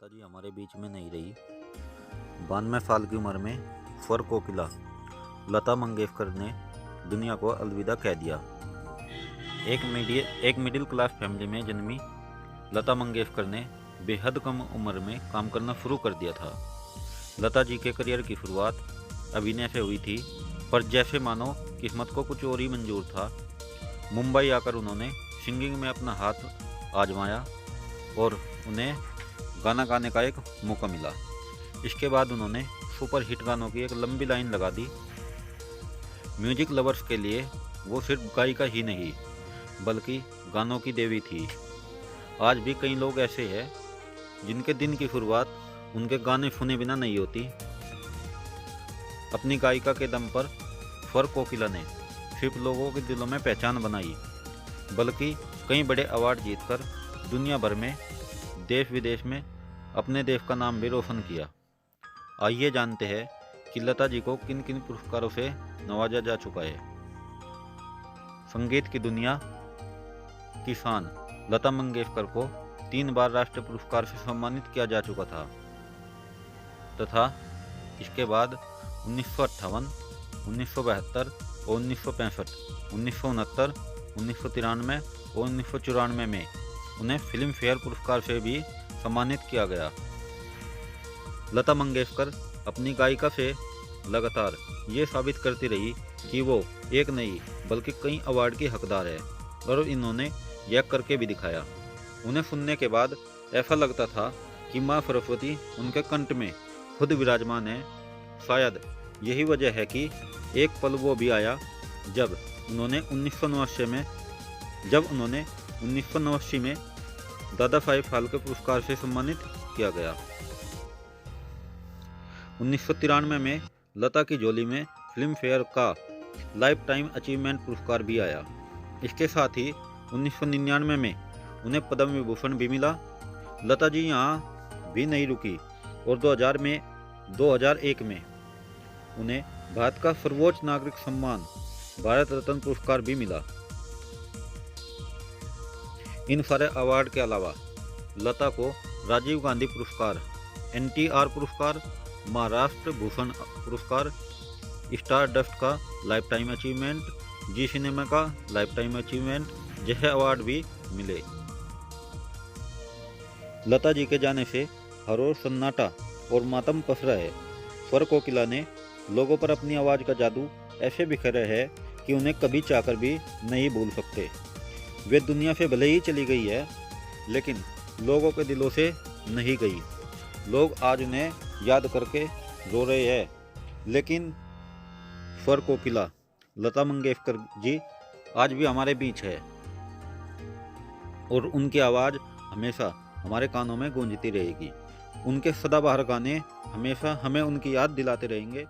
लता जी हमारे बीच में नहीं रही। 92 साल की उम्र में स्वर कोकिला लता मंगेशकर ने दुनिया को अलविदा कह दिया। एक मिडिल क्लास फैमिली में जन्मी लता मंगेशकर ने बेहद कम उम्र में काम करना शुरू कर दिया था। लता जी के करियर की शुरुआत अभिनय से हुई थी, पर जैसे मानो किस्मत को कुछ और ही मंजूर था। मुंबई आकर उन्होंने सिंगिंग में अपना हाथ आजमाया और उन्हें गाना गाने का एक मौका मिला। इसके बाद उन्होंने सुपर हिट गानों की एक लंबी लाइन लगा दी। म्यूजिक लवर्स के लिए वो सिर्फ गायिका ही नहीं बल्कि गानों की देवी थी। आज भी कई लोग ऐसे हैं जिनके दिन की शुरुआत उनके गाने सुने बिना नहीं होती। अपनी गायिका के दम पर स्वर कोकिला ने सिर्फ लोगों के दिलों में पहचान बनाई, बल्कि कई बड़े अवार्ड जीतकर दुनिया भर में देश विदेश में अपने देश का नाम भी रोशन किया। आइए जानते हैं कि लता जी को किन किन पुरस्कारों से नवाजा जा चुका है। संगीत की दुनिया की शान लता मंगेशकर को 3 बार राष्ट्रीय पुरस्कार से सम्मानित किया जा चुका था तथा इसके बाद 1958, 1972 और 1965, 1969, 1993 और 1994 में उन्हें फिल्म फेयर पुरस्कार से भी सम्मानित किया गया। लता मंगेशकर अपनी गायिका से लगातार ये साबित करती रही कि वो एक नहीं बल्कि कई अवार्ड की हकदार है, और इन्होंने यह करके भी दिखाया। उन्हें सुनने के बाद ऐसा लगता था कि माँ सरस्वती उनके कंठ में खुद विराजमान है। शायद यही वजह है कि एक पल वो भी आया जब उन्होंने 1989 में दादा साहेब फाल्के पुरस्कार से सम्मानित किया गया। 1993 में लता की झोली में फिल्म फेयर का लाइफ टाइम अचीवमेंट पुरस्कार भी आया। इसके साथ ही 1999 में उन्हें पद्म विभूषण भी मिला। लता जी यहाँ भी नहीं रुकी और 2001 में उन्हें भारत का सर्वोच्च नागरिक सम्मान भारत रत्न पुरस्कार भी मिला। इन सारे अवार्ड के अलावा लता को राजीव गांधी पुरस्कार, NTR पुरस्कार, महाराष्ट्र भूषण पुरस्कार, स्टार डस्ट का लाइफ टाइम अचीवमेंट, जी सिनेमा का लाइफ टाइम अचीवमेंट जैसे अवार्ड भी मिले। लता जी के जाने से हर ओर सन्नाटा और मातम पसरा है। स्वर कोकिला ने लोगों पर अपनी आवाज़ का जादू ऐसे बिखेरा है कि उन्हें कभी चाहकर भी नहीं भूल सकते। वे दुनिया से भले ही चली गई है, लेकिन लोगों के दिलों से नहीं गई। लोग आज उन्हें याद करके रो रहे हैं, लेकिन स्वर कोकिला लता मंगेशकर जी आज भी हमारे बीच है और उनकी आवाज़ हमेशा हमारे कानों में गूंजती रहेगी। उनके सदाबहार गाने हमेशा हमें उनकी याद दिलाते रहेंगे।